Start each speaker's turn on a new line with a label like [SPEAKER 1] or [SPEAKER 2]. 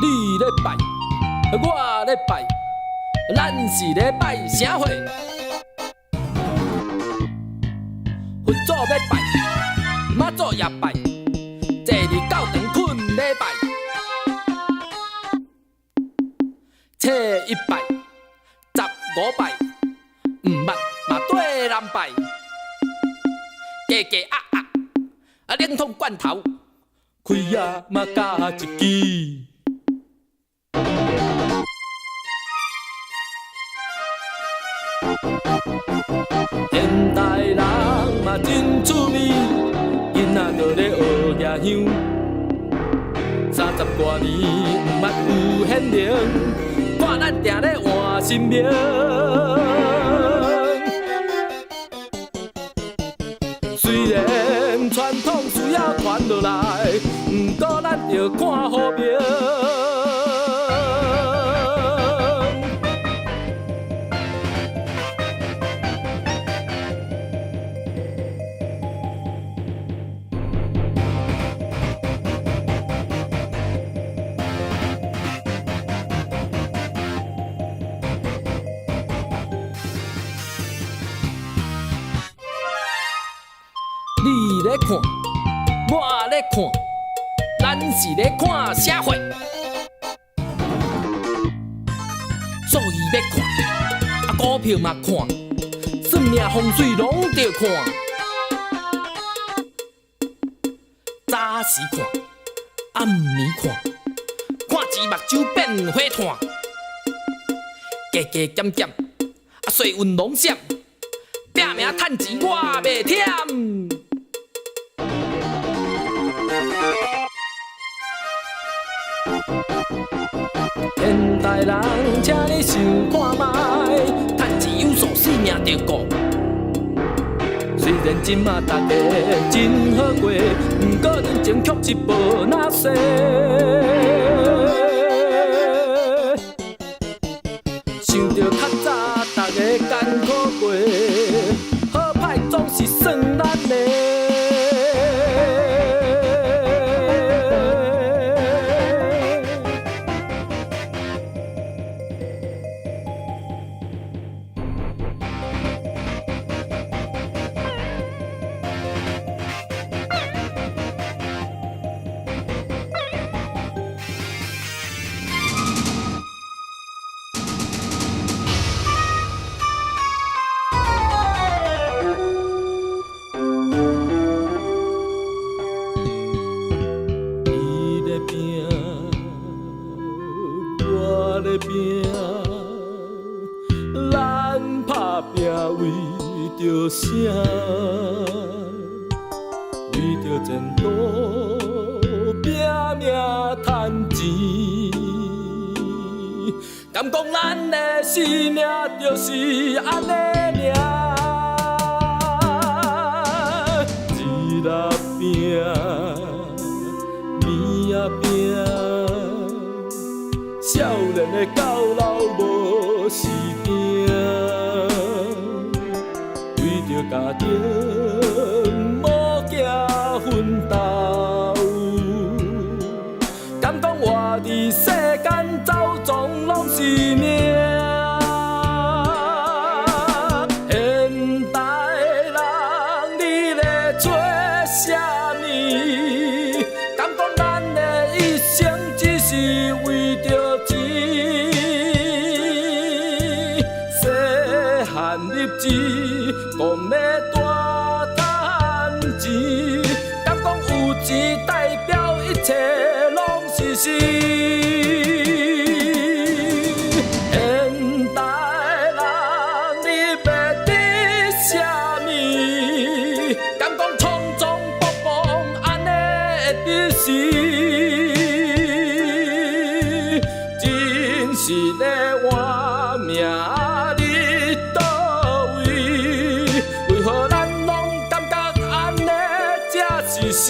[SPEAKER 1] 你咧拜，我咧拜，咱是咧拜啥货？佛祖要拜，妈祖也拜，坐日到长困咧拜，初一拜，15拜，毋捌嘛对人拜，家家冷桶罐头，开啊嘛加一支。现代人嘛真趣味，囡仔都咧学野香，30多年毋捌有显灵，看咱定咧换新名。虽然传统需要传落来，毋过咱着看好命。你咧看，我咧看，咱是咧看啥货？所以要看，股票嘛看，算命风水拢着看。早时看，暗暝看，看钱目睭变火炭，加加减减，岁运拢闪，拼命趁钱我袂忝。现代人，请你想看卖，趁钱有数，性命着顾。虽然今仔大家真好过，毋过人情却是无那些。想着较早大家艰苦过，好歹总是算咱的。咱打拼为着啥？为着前途拼命赚钱。敢讲咱的生命就是安尼尔？日仔拼，暝仔拼。少年的到老无时定，为着家庭无行奋斗，敢讲活伫世间走总拢是命。现代人你咧做啥物？敢讲咱的一生只是为着钱？日子讲要大赚钱，敢讲有钱代表一切拢是事？现代人你要得啥物？敢讲匆匆忙忙安尼会得时？真是咧换命。为何咱拢感觉安尼才是事？